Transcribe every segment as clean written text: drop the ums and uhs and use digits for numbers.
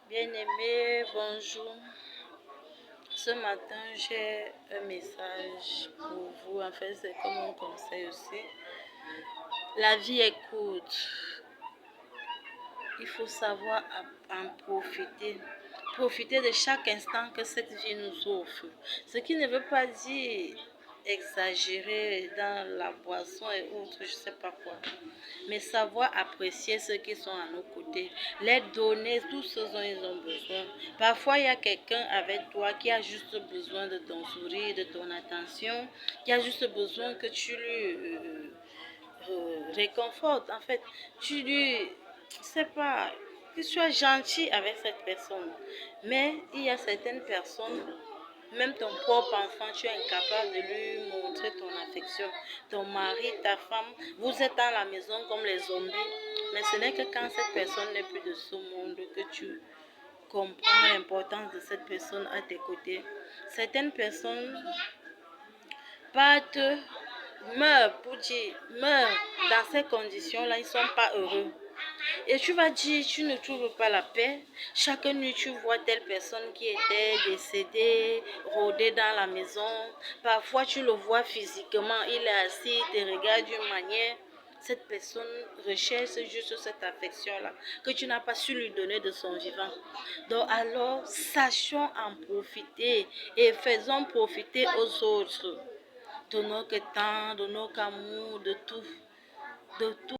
Bien-aimé, bonjour. Ce matin, j'ai un message pour vous. En fait, c'est comme un conseil aussi. La vie est courte. Il faut savoir en profiter. Profiter de chaque instant que cette vie nous offre. Ce qui ne veut pas dire exagérer dans la boisson et autres, je ne sais pas quoi. Mais savoir apprécier ceux qui sont à nos côtés, les donner tout ce dont ils ont besoin. Parfois, il y a quelqu'un avec toi qui a juste besoin de ton sourire, de ton attention, qui a juste besoin que tu lui réconfortes. En fait, tu lui, je sais pas, que tu sois gentil avec cette personne. Mais il y a certaines personnes, même ton propre enfant, tu es incapable de lui montrer ton affection. Ton mari, ta femme, vous êtes dans la maison comme les zombies. Mais ce n'est que quand cette personne n'est plus de ce monde que tu comprends l'importance de cette personne à tes côtés. Certaines personnes partent, meurent dans ces conditions-là, ils ne sont pas heureux. Et tu vas dire, tu ne trouves pas la paix. Chaque nuit, tu vois telle personne qui était décédée, rôdée dans la maison. Parfois, tu le vois physiquement, il est assis, il te regarde d'une manière. Cette personne recherche juste cette affection-là que tu n'as pas su lui donner de son vivant. Donc alors, sachons en profiter et faisons profiter aux autres de notre temps, de notre amour, de tout. De tout.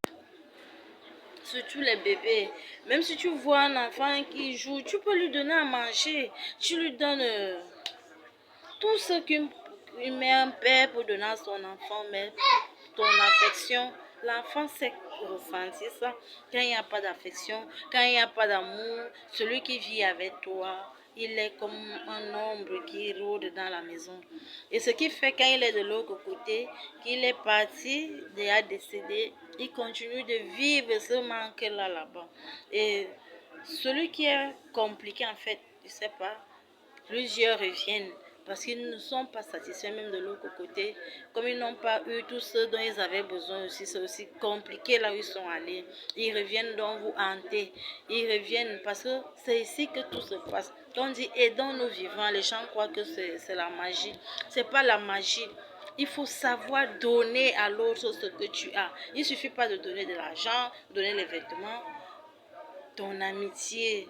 Surtout les bébés. Même si tu vois un enfant qui joue, tu peux lui donner à manger. Tu lui donnes tout ce qu'une mère, un père peut donner à son enfant, mais ton affection. L'enfant sait ressentir ça. Quand il n'y a pas d'affection, quand il n'y a pas d'amour, celui qui vit avec toi, il est comme un ombre qui rôde dans la maison. Et ce qui fait quand il est de l'autre côté, qu'il est parti, déjà décédé, il continue de vivre ce manque-là là-bas. Et celui qui est compliqué en fait, je ne sais pas, plusieurs reviennent parce qu'ils ne sont pas satisfaits même de l'autre côté. Comme ils n'ont pas eu tout ce dont ils avaient besoin aussi, c'est aussi compliqué là où ils sont allés. Ils reviennent donc vous hanter. Ils reviennent parce que c'est ici que tout se passe. Quand on dit aidons nos vivants, les gens croient que c'est la magie. C'est pas la magie. Il faut savoir donner à l'autre ce que tu as. Il ne suffit pas de donner de l'argent, donner les vêtements, ton amitié,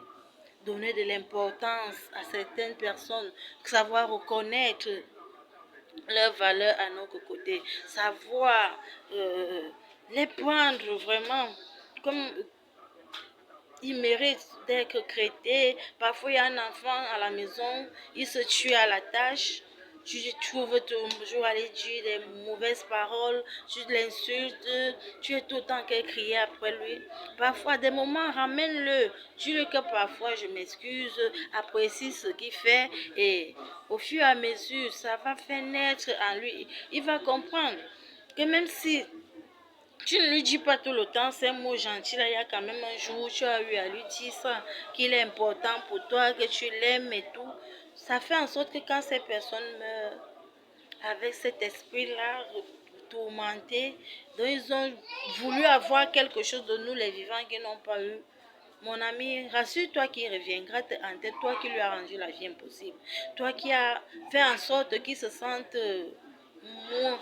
donner de l'importance à certaines personnes, savoir reconnaître leurs valeurs à notre côté, savoir les prendre vraiment comme ils méritent d'être traités. Parfois, il y a un enfant à la maison, il se tue à la tâche. Tu trouves toujours aller dire des mauvaises paroles, tu l'insultes, tu es tout le temps qu'à crier après lui. Parfois, des moments, ramène-le. Dis-le que parfois je m'excuse, apprécie ce qu'il fait et au fur et à mesure, ça va faire naître en lui. Il va comprendre que même si tu ne lui dis pas tout le temps ces mots gentils là, il y a quand même un jour où tu as eu à lui dire ça, qu'il est important pour toi, que tu l'aimes et tout. Ça fait en sorte que quand ces personnes meurent avec cet esprit-là tourmenté, dont ils ont voulu avoir quelque chose de nous les vivants qu'ils n'ont pas eu. Mon ami, rassure-toi qu'il reviendra te hanter, toi qui lui as rendu la vie impossible. Toi qui as fait en sorte qu'il se sente moins,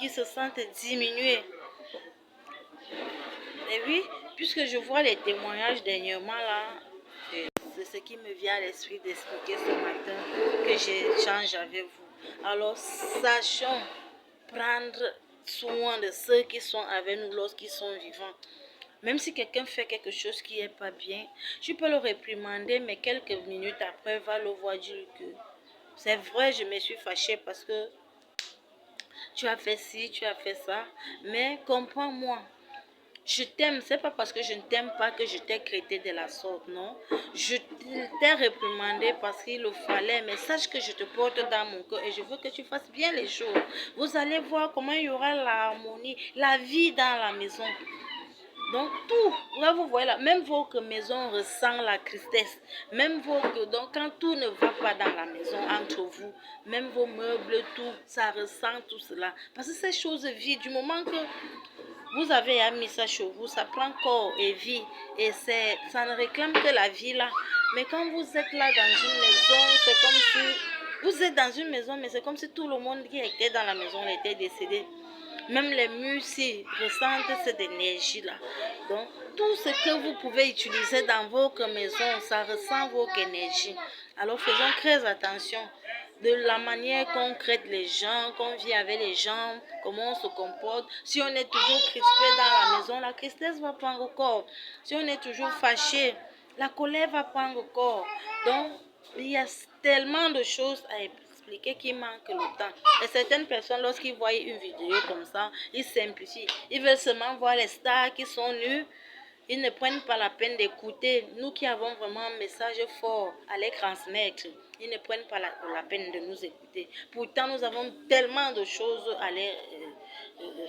qu'il se sente diminué. Et oui, puisque je vois les témoignages dernièrement là, c'est ce qui me vient à l'esprit d'expliquer ce matin que j'échange avec vous. Alors, sachons prendre soin de ceux qui sont avec nous lorsqu'ils sont vivants. Même si quelqu'un fait quelque chose qui n'est pas bien, tu peux le réprimander, mais quelques minutes après, va le voir dire que c'est vrai, je me suis fâchée parce que tu as fait ci, tu as fait ça, mais comprends-moi. Je t'aime, c'est pas parce que je ne t'aime pas que je t'ai traité de la sorte, non. Je t'ai réprimandé parce qu'il le fallait, mais sache que je te porte dans mon cœur et je veux que tu fasses bien les choses. Vous allez voir comment il y aura l'harmonie, la vie dans la maison. Donc tout, là vous voyez là, même votre maison ressent la tristesse, même donc quand tout ne va pas dans la maison entre vous, même vos meubles, tout, ça ressent tout cela. Parce que ces choses vivent du moment que Vous avez mis ça chez vous, ça prend corps et vie. Et ça ne réclame que la vie là. Mais quand vous êtes là dans une maison, c'est comme si... Vous êtes dans une maison, mais c'est comme si tout le monde qui était dans la maison était décédé. Même les murs s'y ressentent cette énergie-là. Donc, tout ce que vous pouvez utiliser dans votre maison, ça ressent votre énergie. Alors, faisons très attention de la manière qu'on traite les gens, qu'on vit avec les gens, comment on se comporte. Si on est toujours crispé dans la maison, la tristesse va prendre corps. Si on est toujours fâché, la colère va prendre corps. Donc, il y a tellement de choses à expliquer qu'il manque le temps. Et certaines personnes, lorsqu'ils voient une vidéo comme ça, ils simplifient. Ils veulent seulement voir les stars qui sont nues. Ils ne prennent pas la peine d'écouter. Nous qui avons vraiment un message fort à les transmettre, ils ne prennent pas la peine de nous écouter. Pourtant, nous avons tellement de choses à les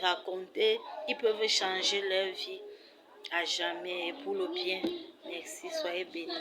raconter. Ils peuvent changer leur vie à jamais pour le bien. Merci, soyez bénis.